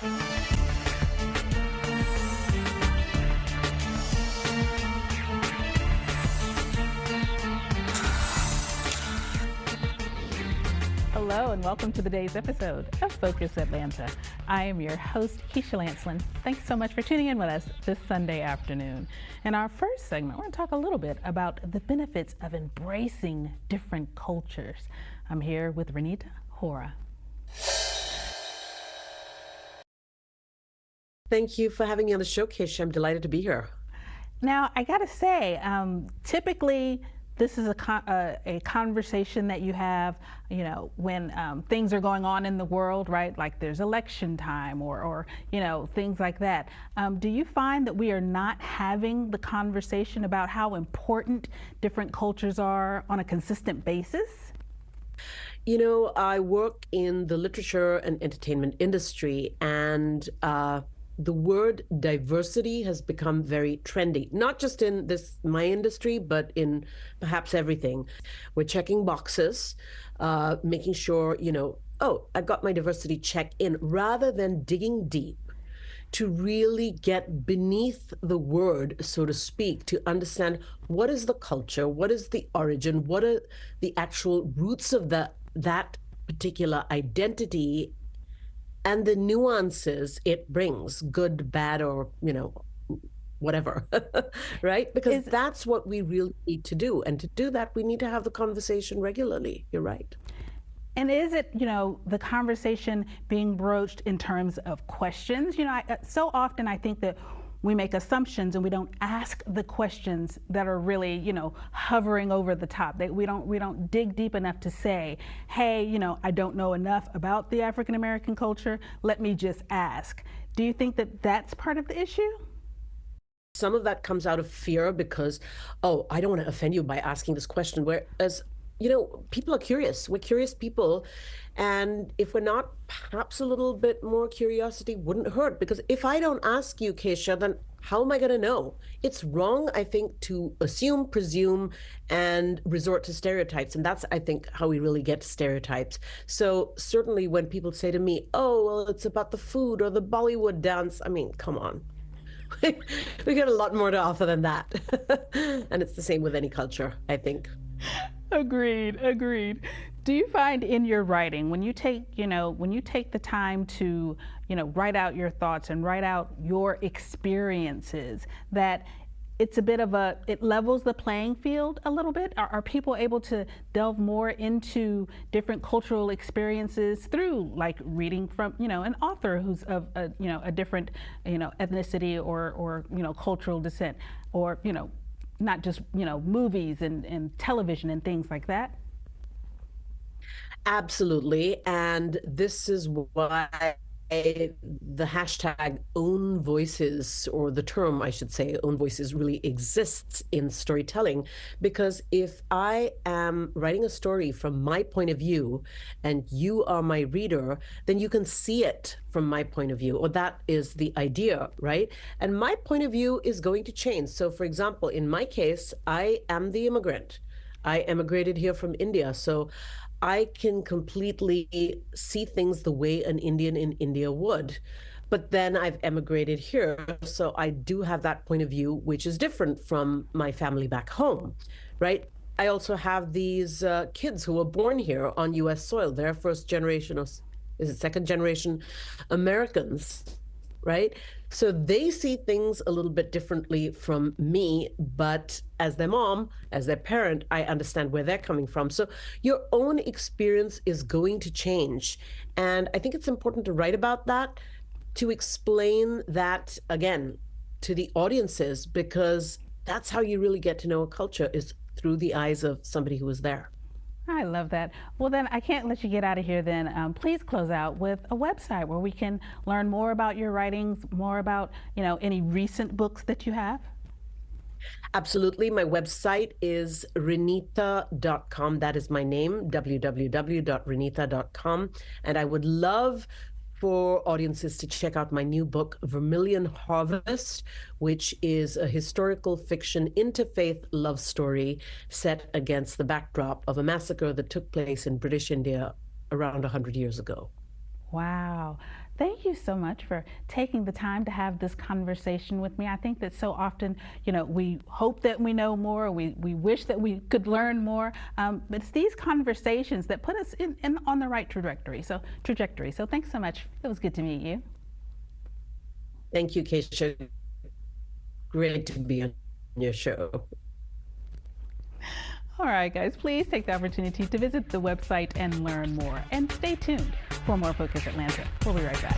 Hello and welcome to today's episode of Focus Atlanta. I am your host, Keisha Lancelin. Thanks so much for tuning in with us this Sunday afternoon. In our first segment, we're going to talk a little bit about the benefits of embracing different cultures. I'm here with Renita Hora. Thank you for having me on the show, Keisha. I'm delighted to be here. Now, I got to say, typically, this is a conversation that you have, when things are going on in the world, right? Like there's election time or things like that. Do you find that we are not having the conversation about how important different cultures are on a consistent basis? I work in the literature and entertainment industry, and the word diversity has become very trendy, not just in my industry, but in perhaps everything. We're checking boxes, making sure, I've got my diversity check in, rather than digging deep to really get beneath the word, so to speak, to understand what is the culture, what is the origin, what are the actual roots of that particular identity, and the nuances it brings, good, bad, or, whatever, right? Because that's what we really need to do. And to do that, we need to have the conversation regularly. You're right. And is it, the conversation being broached in terms of questions? So often I think that we make assumptions and we don't ask the questions that are really, hovering over the top. We don't dig deep enough to say, hey, I don't know enough about the African American culture. Let me just ask. Do you think that that's part of the issue? Some of that comes out of fear because, I don't want to offend you by asking this question. Whereas, people are curious. We're curious people. And if we're not, perhaps a little bit more curiosity wouldn't hurt. Because if I don't ask you, Keisha, then how am I going to know? It's wrong, I think, to assume, presume, and resort to stereotypes. And that's, I think, how we really get stereotypes. So certainly when people say to me, it's about the food or the Bollywood dance, I mean, come on. We got a lot more to offer than that. And it's the same with any culture, I think. Agreed. Do you find in your writing, when you take the time to, write out your thoughts and write out your experiences, that it's a bit of it levels the playing field a little bit? Are people able to delve more into different cultural experiences through, like, reading from, an author who's of a different, ethnicity or cultural descent, or, not just, movies and television and things like that? Absolutely. And this is why the hashtag own voices, or the term, I should say, own voices, really exists in storytelling. Because if I am writing a story from my point of view and you are my reader, then you can see it from my point of view, or that is the idea, right? And my point of view is going to change. So for example, in my case, I am the immigrant. I emigrated here from India. So I can completely see things the way an Indian in India would. But then I've emigrated here, so I do have that point of view, which is different from my family back home, right? I also have these kids who were born here on U.S. soil. They're first generation, or is it second generation Americans, right? So they see things a little bit differently from me, but as their mom, as their parent, I understand where they're coming from. So your own experience is going to change. And I think it's important to write about that, to explain that, again, to the audiences, because that's how you really get to know a culture, is through the eyes of somebody who was there. I love that. Well, then I can't let you get out of here then. Please close out with a website where we can learn more about your writings, more about, any recent books that you have. Absolutely. My website is renita.com. That is my name, www.renita.com. And I would love for audiences to check out my new book, Vermilion Harvest, which is a historical fiction interfaith love story set against the backdrop of a massacre that took place in British India around 100 years ago. Wow. Thank you so much for taking the time to have this conversation with me. I think that so often, we hope that we know more, we wish that we could learn more, but it's these conversations that put us on the right trajectory. So thanks so much. It was good to meet you. Thank you, Keisha. Great to be on your show. All right, guys, please take the opportunity to visit the website and learn more. And stay tuned for more Focus Atlanta. We'll be right back.